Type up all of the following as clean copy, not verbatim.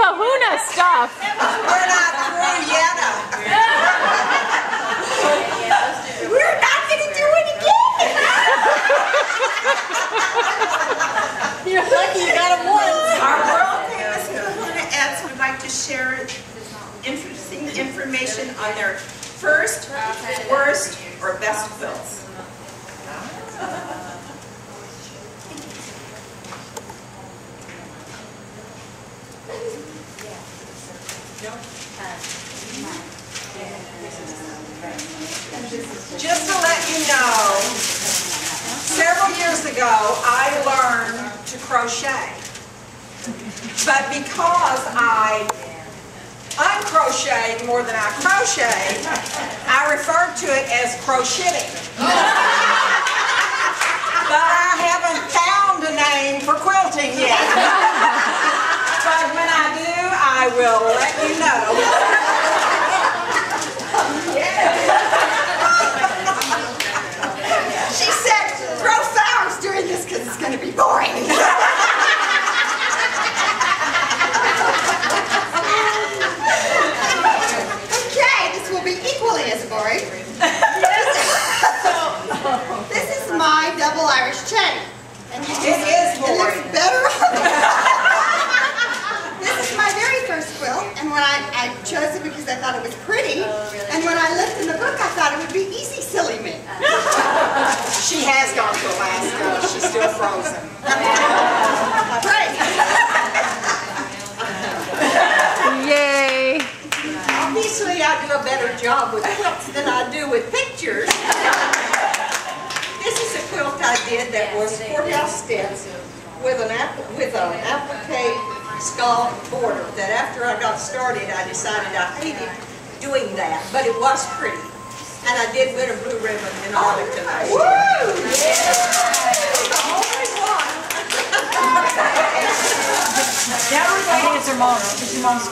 kahuna stuff. We're not through yet. We're not going to do it again. You're lucky you got them once. Our world famous kahuna ads would like to share interesting information on their first, worst, or best quilts. Just to let you know, several years ago I learned to crochet, but because I uncrocheted more than I crocheted, I referred to it as crocheting. But I haven't found a name for quilting yet. But when I do, I will let you know. She said, throw flowers during this because it's going to be boring. Okay, this will be equally as boring. This is my double Irish chain. And it is boring. It looks better on This is my very first quilt, and when I chose it because I thought it was pretty, and when I looked in the book, I thought it would be easy, silly me. She has gone to Alaska. She's still frozen. Great. Yay. Obviously, I do a better job with quilts than I do with pictures. This is a quilt I did that was 4-house steps with an applique skull border. That after I got started, I decided I hated doing that, but it was pretty. And I did win a blue ribbon in Arlington last year. Woo! The only one.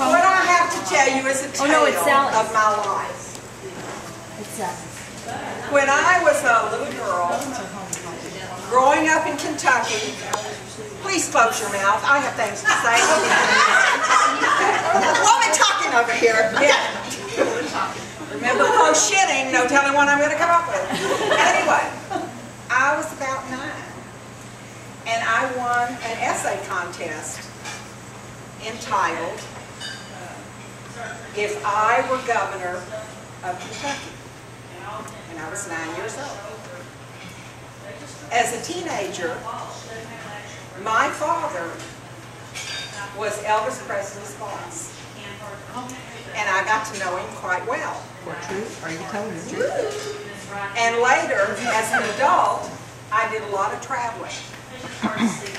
What I have to tell you is a tale of my life. When I was a little girl, growing up in Kentucky, please close your mouth. I have things to say. Woman talking over here. Yeah. Remember crocheting, no telling what I'm going to come up with. Anyway, I was about 9, and I won an essay contest entitled, If I Were Governor of Kentucky. And I was 9 years old. As a teenager, my father was Elvis Presley's boss. And I got to know him quite well. Are you telling the truth? And later, as an adult, I did a lot of traveling.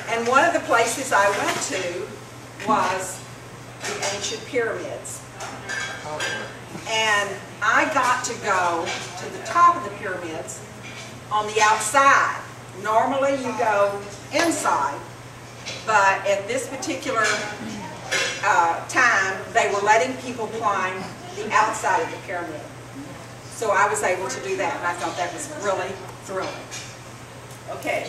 And one of the places I went to was the ancient pyramids. And I got to go to the top of the pyramids on the outside. Normally you go inside, but at this particular time, they were letting people climb the outside of the pyramid. So I was able to do that, and I thought that was really thrilling. Okay.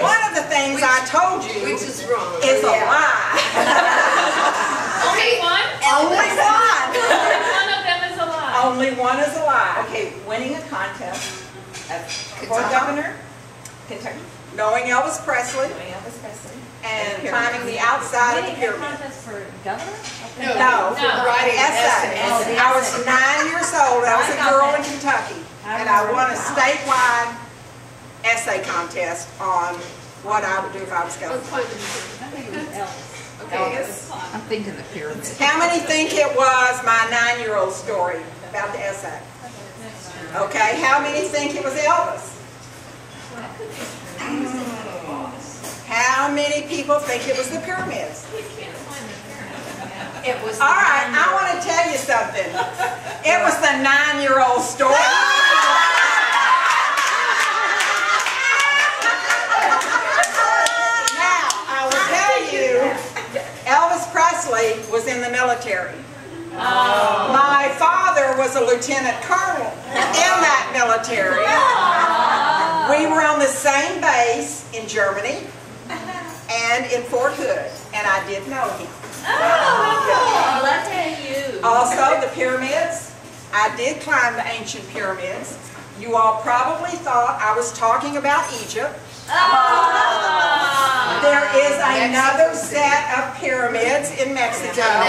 One of the things I told you is a lie. Only one? Only one. One of them is a lie. Only one is a lie. Okay, winning a contest for governor, Kentucky. Knowing Elvis Presley Elvis Presley. and climbing the outside of the pyramid. Contest for governor? No, writing essay. I was 9 years old. I was a girl in Kentucky, and I won a statewide essay contest on what I would do if I was governor. Elvis. I'm thinking the pyramids. How many think it was my 9-year-old story about the essay? Okay, how many think it was Elvis? How many people think it was the pyramids? It was. All right, I want to tell you something. It was the 9-year-old story. Now, I will tell you, Elvis Presley was in the military. My father was a lieutenant colonel in that military. We were on the same base in Germany and in Fort Hood, and I did know him. Oh, lucky you. Also, the pyramids. I did climb the ancient pyramids. You all probably thought I was talking about Egypt. There is another set of pyramids in Mexico. And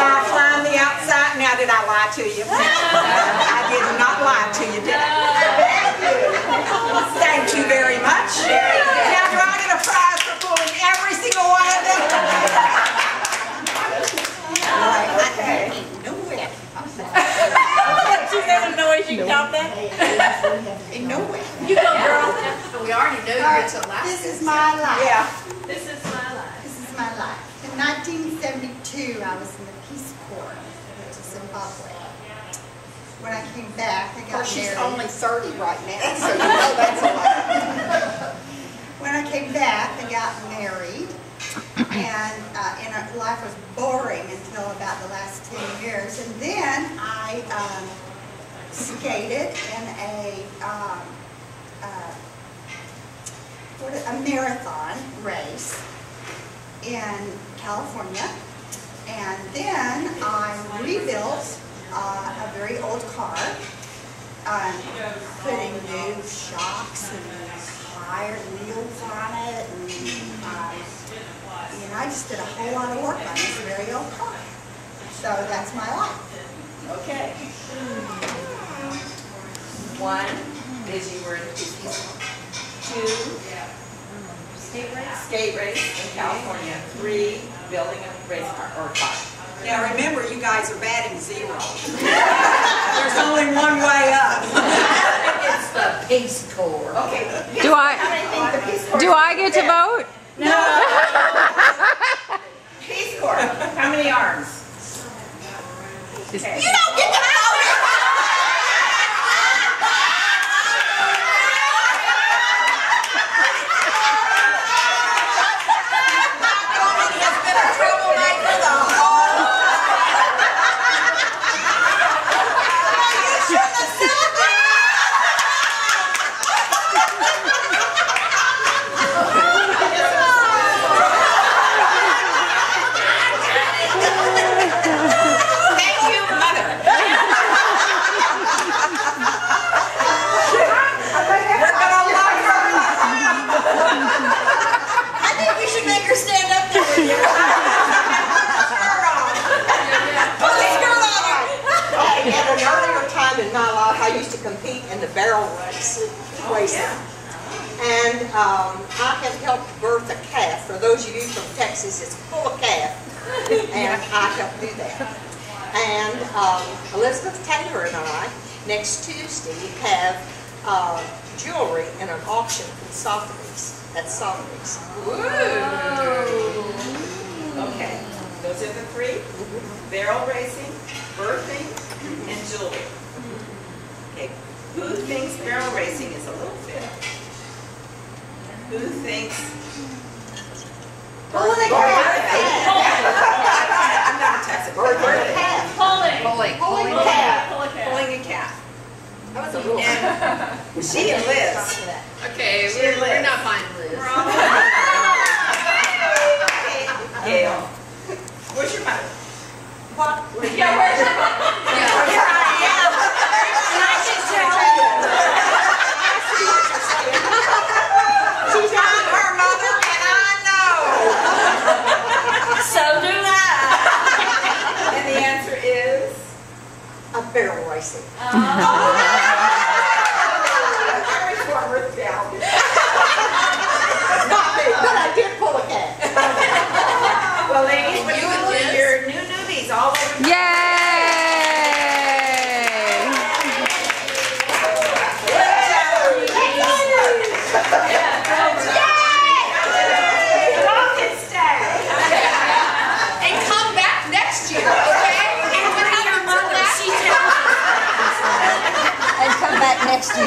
I climbed the outside. Now, did I lie to you? I did not lie to you, did I? Thank you very much. Now, do I get a prize for fooling every single one of them? Okay. No way. She doesn't know if she can count that. Ain't no way. You go, girl. We already know you get to last. This is my life. Yeah. This is my life. This is my life. In 1972, I was in the Peace Corps. I went to Zimbabwe. When I came back, I Of got course, she's married. only 30 right now, so you know that's a lot. When I came back, I got married, and life was boring until about the last 10 years. And then I skated in a marathon race in California. And then I rebuilt a very old car, putting new shocks and tire wheels on it, and I just did a whole lot of work on this very old car. So that's my life. Okay. One is you were in Peace Corps. Two, skate race in California. Three, building a race car or car. Now remember, you guys are batting 0. There's only one way up. It's the Peace Corps. Okay. Do I get to vote? No. Peace Corps. How many arms? Okay. You don't get to vote! In my life, I used to compete in the barrel racing. And I have helped birth a calf. For those of you from Texas, it's full of calf. And I helped do that. And Elizabeth Taylor and I, next Tuesday, have jewelry in an auction from Sotheby's. At Sotheby's. Okay. Those are the 3. Barrel racing, birthing, and jewelry. Okay. Who thinks barrel racing is a little fit? Who thinks birthing? I'm not a Texan. Birthing. Pulling Pulling a calf. That was a rule. And she and Liz. Okay, we're not fine, Liz. Gail. Where's your mother? What? Yeah, where's your mom? Here I am. And I can tell you. She's not her mother, and I know. So do I. And the answer is? A barrel racing. Very forward down. Not me, but I did pull a cat. Well, ladies, what you and your new newbies all over. Yay! And come back next year, okay? And what happened to that? And come back next year.